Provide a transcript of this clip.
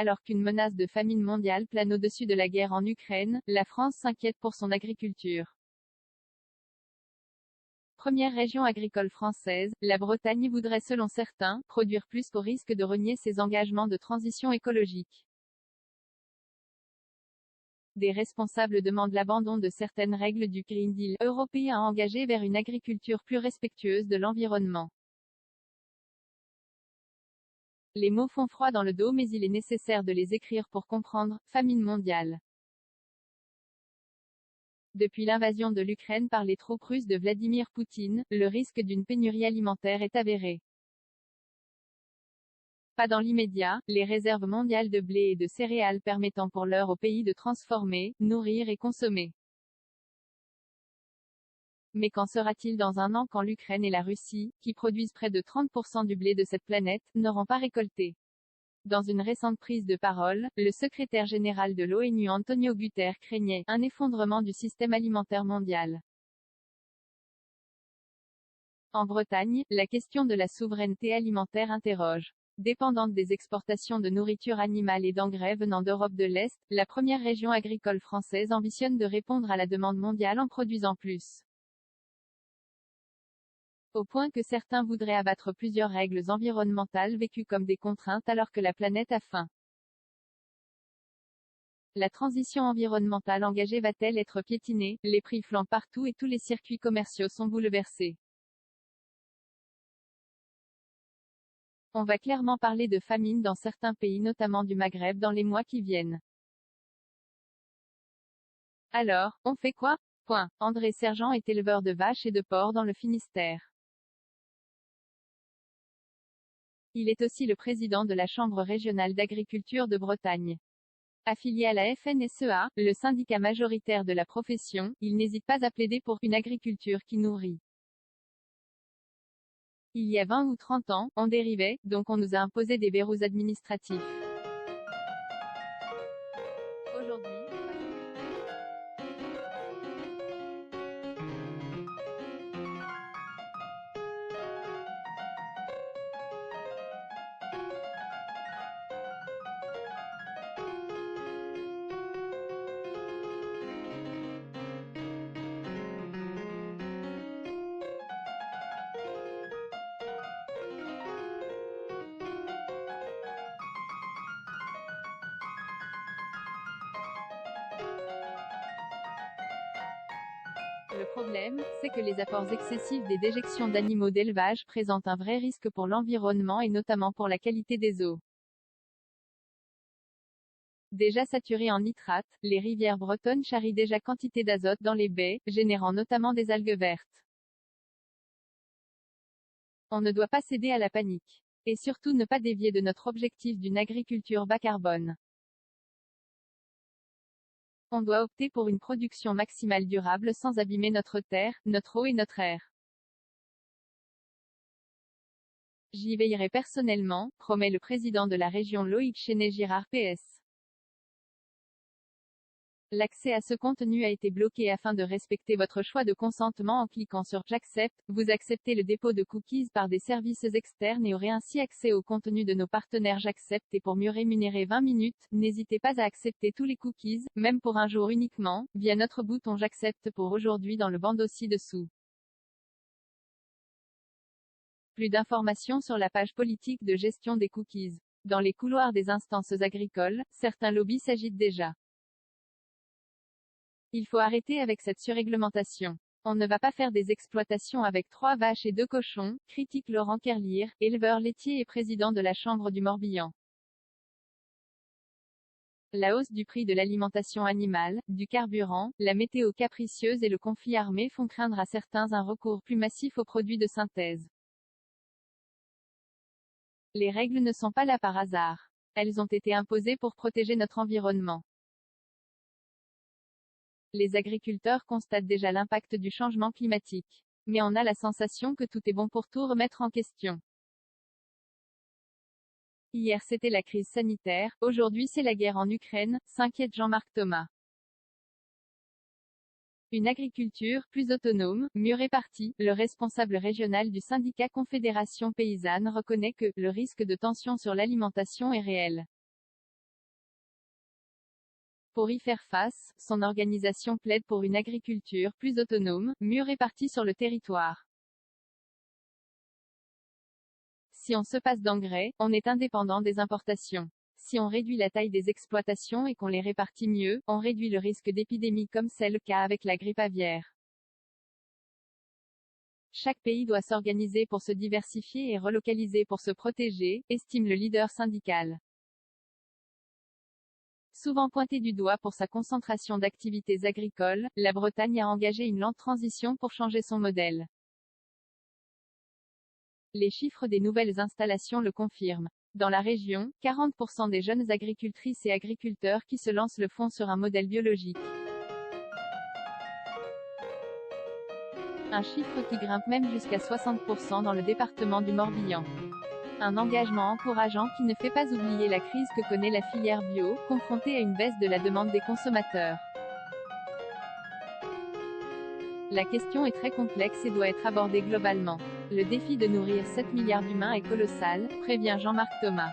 Alors qu'une menace de famine mondiale plane au-dessus de la guerre en Ukraine, la France s'inquiète pour son agriculture. Première région agricole française, la Bretagne voudrait selon certains, produire plus au risque de renier ses engagements de transition écologique. Des responsables demandent l'abandon de certaines règles du Green Deal européen engagé vers une agriculture plus respectueuse de l'environnement. Les mots font froid dans le dos mais il est nécessaire de les écrire pour comprendre. Famine mondiale. Depuis l'invasion de l'Ukraine par les troupes russes de Vladimir Poutine, le risque d'une pénurie alimentaire est avéré. Pas dans l'immédiat, les réserves mondiales de blé et de céréales permettant pour l'heure au pays de transformer, nourrir et consommer. Mais qu'en sera-t-il dans un an quand l'Ukraine et la Russie, qui produisent près de 30% du blé de cette planète, n'auront pas récolté? Dans une récente prise de parole, le secrétaire général de l'ONU Antonio Guterres craignait un effondrement du système alimentaire mondial. En Bretagne, la question de la souveraineté alimentaire interroge. Dépendante des exportations de nourriture animale et d'engrais venant d'Europe de l'Est, la première région agricole française ambitionne de répondre à la demande mondiale en produisant plus. Au point que certains voudraient abattre plusieurs règles environnementales vécues comme des contraintes alors que la planète a faim. La transition environnementale engagée va-t-elle être piétinée? Les prix flambent partout et tous les circuits commerciaux sont bouleversés. On va clairement parler de famine dans certains pays notamment du Maghreb dans les mois qui viennent. Alors, on fait quoi? André Sergent est éleveur de vaches et de porcs dans le Finistère. Il est aussi le président de la Chambre régionale d'agriculture de Bretagne. Affilié à la FNSEA, le syndicat majoritaire de la profession, il n'hésite pas à plaider pour une agriculture qui nourrit. Il y a 20 ou 30 ans, on dérivait, donc on nous a imposé des verrous administratifs. Aujourd'hui, le problème, c'est que les apports excessifs des déjections d'animaux d'élevage présentent un vrai risque pour l'environnement et notamment pour la qualité des eaux. Déjà saturées en nitrates, les rivières bretonnes charrient déjà quantité d'azote dans les baies, générant notamment des algues vertes. On ne doit pas céder à la panique. Et surtout ne pas dévier de notre objectif d'une agriculture bas carbone. On doit opter pour une production maximale durable sans abîmer notre terre, notre eau et notre air. J'y veillerai personnellement, promet le président de la région Loïc Chenet-Girard PS. L'accès à ce contenu a été bloqué afin de respecter votre choix de consentement en cliquant sur J'accepte. Vous acceptez le dépôt de cookies par des services externes et aurez ainsi accès au contenu de nos partenaires J'accepte et pour mieux rémunérer 20 minutes, n'hésitez pas à accepter tous les cookies, même pour un jour uniquement, via notre bouton J'accepte pour aujourd'hui dans le bandeau ci-dessous. Plus d'informations sur la page politique de gestion des cookies. Dans les couloirs des instances agricoles, certains lobbies s'agitent déjà. Il faut arrêter avec cette surréglementation. On ne va pas faire des exploitations avec 3 vaches et 2 cochons, critique Laurent Kerlier, éleveur laitier et président de la Chambre du Morbihan. La hausse du prix de l'alimentation animale, du carburant, la météo capricieuse et le conflit armé font craindre à certains un recours plus massif aux produits de synthèse. Les règles ne sont pas là par hasard. Elles ont été imposées pour protéger notre environnement. Les agriculteurs constatent déjà l'impact du changement climatique. Mais on a la sensation que tout est bon pour tout remettre en question. Hier c'était la crise sanitaire, aujourd'hui c'est la guerre en Ukraine, s'inquiète Jean-Marc Thomas. Une agriculture plus autonome, mieux répartie, le responsable régional du syndicat Confédération Paysanne reconnaît que le risque de tension sur l'alimentation est réel. Pour y faire face, son organisation plaide pour une agriculture plus autonome, mieux répartie sur le territoire. Si on se passe d'engrais, on est indépendant des importations. Si on réduit la taille des exploitations et qu'on les répartit mieux, on réduit le risque d'épidémie comme c'est le cas avec la grippe aviaire. Chaque pays doit s'organiser pour se diversifier et relocaliser pour se protéger, estime le leader syndical. Souvent pointée du doigt pour sa concentration d'activités agricoles, la Bretagne a engagé une lente transition pour changer son modèle. Les chiffres des nouvelles installations le confirment. Dans la région, 40% des jeunes agricultrices et agriculteurs qui se lancent le font sur un modèle biologique. Un chiffre qui grimpe même jusqu'à 60% dans le département du Morbihan. Un engagement encourageant qui ne fait pas oublier la crise que connaît la filière bio, confrontée à une baisse de la demande des consommateurs. La question est très complexe et doit être abordée globalement. Le défi de nourrir 7 milliards d'humains est colossal, prévient Jean-Marc Thomas.